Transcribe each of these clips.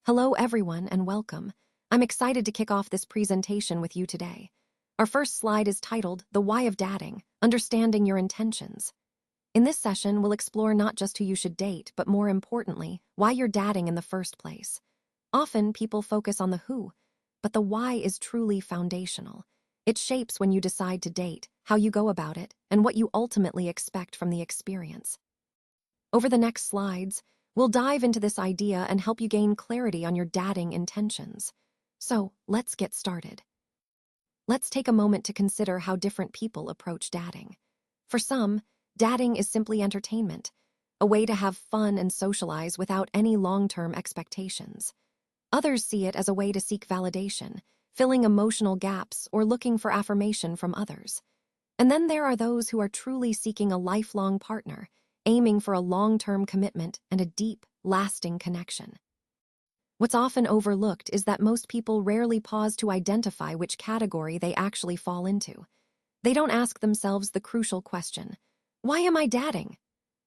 Hello, everyone, and welcome. I'm excited to kick off this presentation with you today. Our first slide is titled The Why of Dating, Understanding Your Intentions. In this session, we'll explore not just who you should date, but more importantly, why you're dating in the first place. Often, people focus on the who, but the why is truly foundational. It shapes when you decide to date, how you go about it, and what you ultimately expect from the experience. Over the next slides, we'll dive into this idea and help you gain clarity on your dating intentions. So, let's get started. Let's take a moment to consider how different people approach dating. For some, dating is simply entertainment, a way to have fun and socialize without any long-term expectations. Others see it as a way to seek validation, filling emotional gaps or looking for affirmation from others. And then there are those who are truly seeking a lifelong partner, aiming for a long-term commitment and a deep, lasting connection. What's often overlooked is that most people rarely pause to identify which category they actually fall into. They don't ask themselves the crucial question, why am I dating?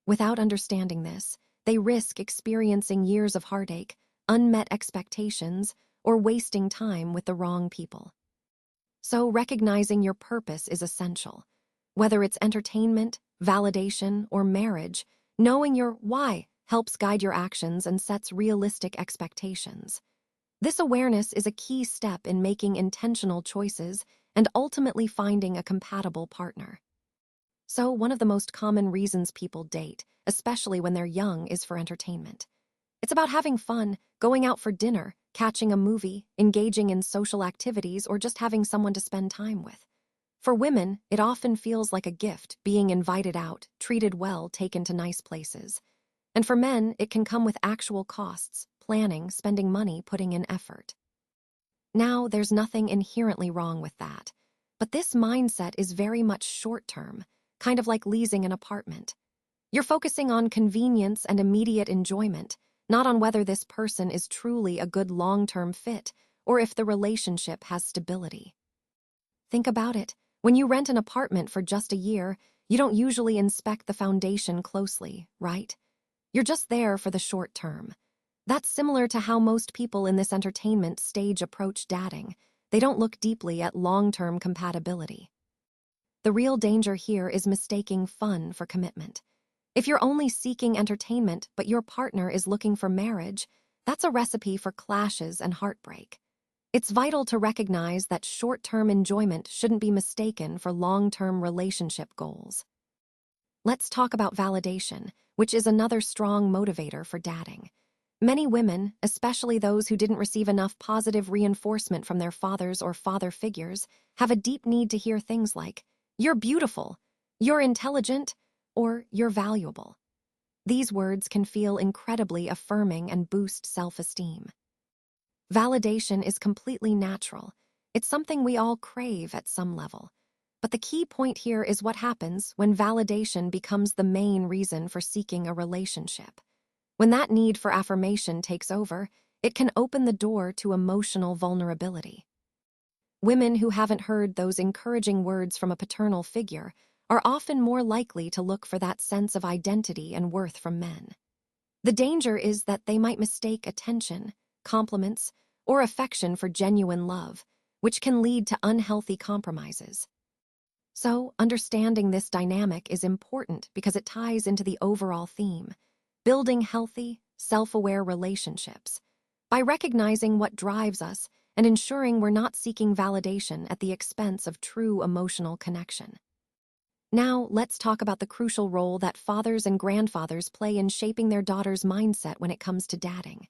Without understanding this, they risk experiencing years of heartache, unmet expectations, or wasting time with the wrong people. So recognizing your purpose is essential. Whether it's entertainment, validation, or marriage, knowing your why helps guide your actions and sets realistic expectations. This awareness is a key step in making intentional choices and ultimately finding a compatible partner. So, one of the most common reasons people date, especially when they're young, is for entertainment. It's about having fun, going out for dinner, catching a movie, engaging in social activities, or just having someone to spend time with. For women, it often feels like a gift, being invited out, treated well, taken to nice places. And for men, it can come with actual costs, planning, spending money, putting in effort. Now, there's nothing inherently wrong with that. But this mindset is very much short-term, kind of like leasing an apartment. You're focusing on convenience and immediate enjoyment, not on whether this person is truly a good long-term fit or if the relationship has stability. Think about it. When you rent an apartment for just a year, you don't usually inspect the foundation closely, right? You're just there for the short term. That's similar to how most people in this entertainment stage approach dating. They don't look deeply at long-term compatibility. The real danger here is mistaking fun for commitment. If you're only seeking entertainment but your partner is looking for marriage, that's a recipe for clashes and heartbreak. It's vital to recognize that short-term enjoyment shouldn't be mistaken for long-term relationship goals. Let's talk about validation, which is another strong motivator for dating. Many women, especially those who didn't receive enough positive reinforcement from their fathers or father figures, have a deep need to hear things like, "You're beautiful," "You're intelligent," or "You're valuable." These words can feel incredibly affirming and boost self-esteem. Validation is completely natural. It's something we all crave at some level. But the key point here is what happens when validation becomes the main reason for seeking a relationship. When that need for affirmation takes over, it can open the door to emotional vulnerability. Women who haven't heard those encouraging words from a paternal figure are often more likely to look for that sense of identity and worth from men. The danger is that they might mistake attention, compliments, or affection for genuine love, which can lead to unhealthy compromises. So, understanding this dynamic is important because it ties into the overall theme, building healthy, self-aware relationships. By recognizing what drives us and ensuring we're not seeking validation at the expense of true emotional connection. Now, let's talk about the crucial role that fathers and grandfathers play in shaping their daughters' mindset when it comes to dating.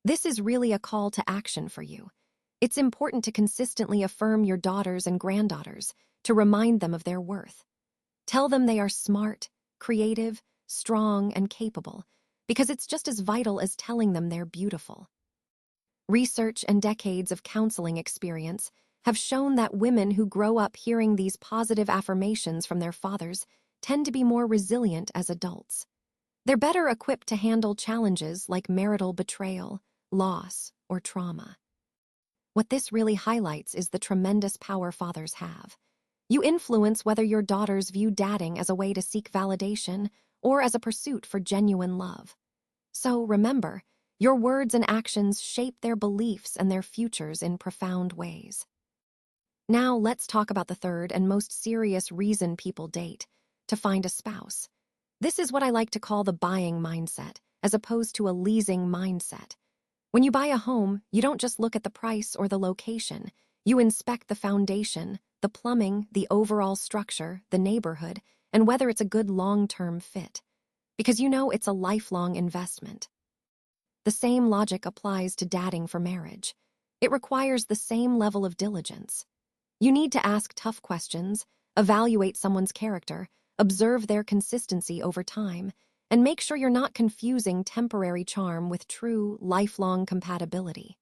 This is really a call to action for you. It's important to consistently affirm your daughters and granddaughters, to remind them of their worth. Tell them they are smart, creative, strong, and capable, because it's just as vital as telling them they're beautiful. Research and decades of counseling experience have shown that women who grow up hearing these positive affirmations from their fathers tend to be more resilient as adults. They're better equipped to handle challenges like marital betrayal, loss, or trauma. What this really highlights is the tremendous power fathers have. You influence whether your daughters view dating as a way to seek validation or as a pursuit for genuine love. So remember, Your words and actions shape their beliefs and their futures in profound ways. Now, let's talk about the third and most serious reason people date: to find a spouse. This is what I like to call the buying mindset, as opposed to a leasing mindset. When you buy a home, you don't just look at the price or the location. You inspect the foundation, the plumbing, the overall structure, the neighborhood, and whether it's a good long-term fit. Because you know it's a lifelong investment. The same logic applies to dating for marriage. It requires the same level of diligence. You need to ask tough questions, evaluate someone's character, observe their consistency over time, and make sure you're not confusing temporary charm with true, lifelong compatibility.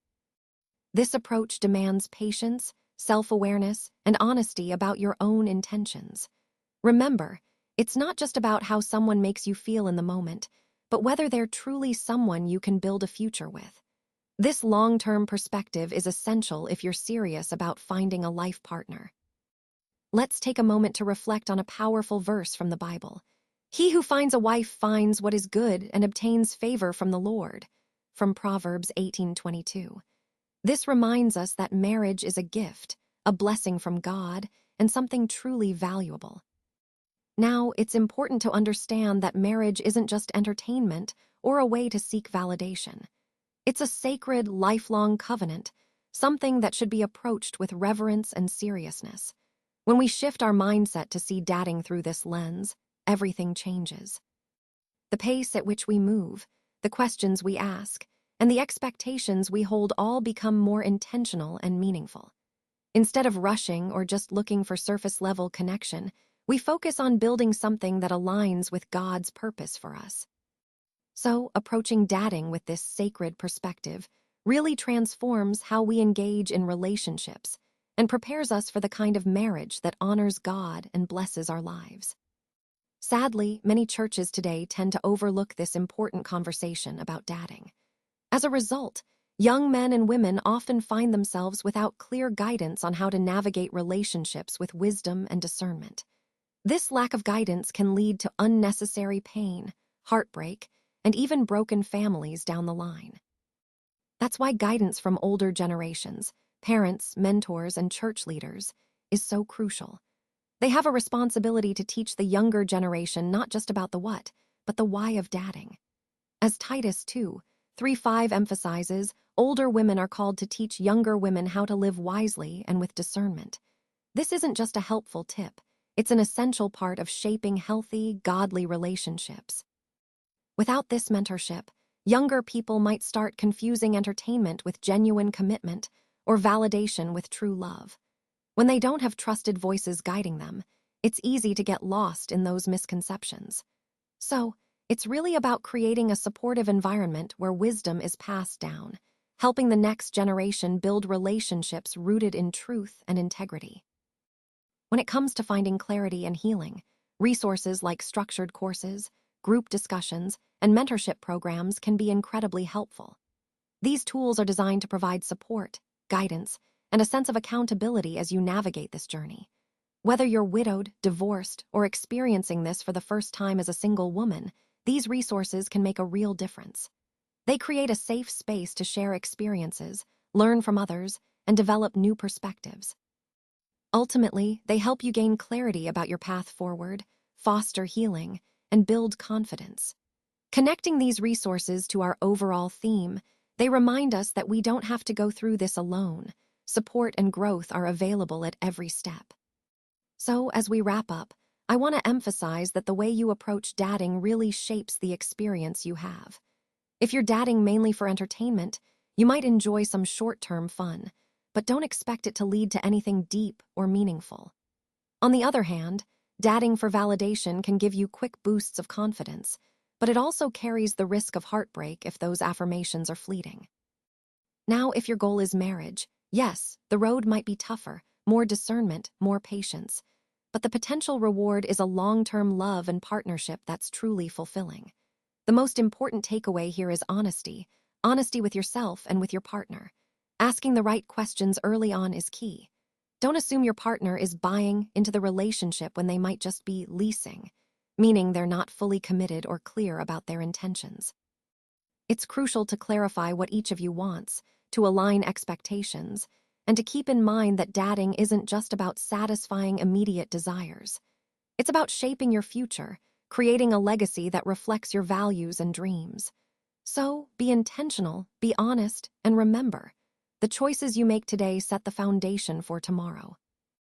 This approach demands patience, self-awareness, and honesty about your own intentions. Remember, it's not just about how someone makes you feel in the moment, but whether they're truly someone you can build a future with. This long-term perspective is essential if you're serious about finding a life partner. Let's take a moment to reflect on a powerful verse from the Bible. He who finds a wife finds what is good and obtains favor from the Lord, from Proverbs 18:22. This reminds us that marriage is a gift, a blessing from God, and something truly valuable. Now, it's important to understand that marriage isn't just entertainment or a way to seek validation. It's a sacred, lifelong covenant, something that should be approached with reverence and seriousness. When we shift our mindset to see dating through this lens, everything changes. The pace at which we move, the questions we ask, and the expectations we hold all become more intentional and meaningful. Instead of rushing or just looking for surface-level connection, we focus on building something that aligns with God's purpose for us. So, approaching dating with this sacred perspective really transforms how we engage in relationships and prepares us for the kind of marriage that honors God and blesses our lives. Sadly, many churches today tend to overlook this important conversation about dating. As a result, young men and women often find themselves without clear guidance on how to navigate relationships with wisdom and discernment. This lack of guidance can lead to unnecessary pain, heartbreak, and even broken families down the line. That's why guidance from older generations, parents, mentors, and church leaders, is so crucial. They have a responsibility to teach the younger generation not just about the what, but the why of dating. As Titus 2:3-5 emphasizes, older women are called to teach younger women how to live wisely and with discernment. This isn't just a helpful tip, it's an essential part of shaping healthy, godly relationships. Without this mentorship, younger people might start confusing entertainment with genuine commitment or validation with true love. When they don't have trusted voices guiding them, it's easy to get lost in those misconceptions. So, it's really about creating a supportive environment where wisdom is passed down, helping the next generation build relationships rooted in truth and integrity. When it comes to finding clarity and healing, resources like structured courses, group discussions, and mentorship programs can be incredibly helpful. These tools are designed to provide support, guidance, and a sense of accountability as you navigate this journey. Whether you're widowed, divorced, or experiencing this for the first time as a single woman, these resources can make a real difference. They create a safe space to share experiences, learn from others, and develop new perspectives. Ultimately, they help you gain clarity about your path forward, foster healing, and build confidence. Connecting these resources to our overall theme, they remind us that we don't have to go through this alone. Support and growth are available at every step. So, as we wrap up, I want to emphasize that the way you approach dating really shapes the experience you have. If you're dating mainly for entertainment, you might enjoy some short-term fun, but don't expect it to lead to anything deep or meaningful. On the other hand, dating for validation can give you quick boosts of confidence, but it also carries the risk of heartbreak if those affirmations are fleeting. Now, if your goal is marriage, yes, the road might be tougher, more discernment, more patience, but the potential reward is a long-term love and partnership that's truly fulfilling. The most important takeaway here is honesty with yourself and with your partner. Asking the right questions early on is key. Don't assume your partner is buying into the relationship when they might just be leasing, meaning they're not fully committed or clear about their intentions. It's crucial to clarify what each of you wants, to align expectations, and to keep in mind that dating isn't just about satisfying immediate desires. It's about shaping your future, creating a legacy that reflects your values and dreams. So, be intentional, be honest, and remember, the choices you make today set the foundation for tomorrow.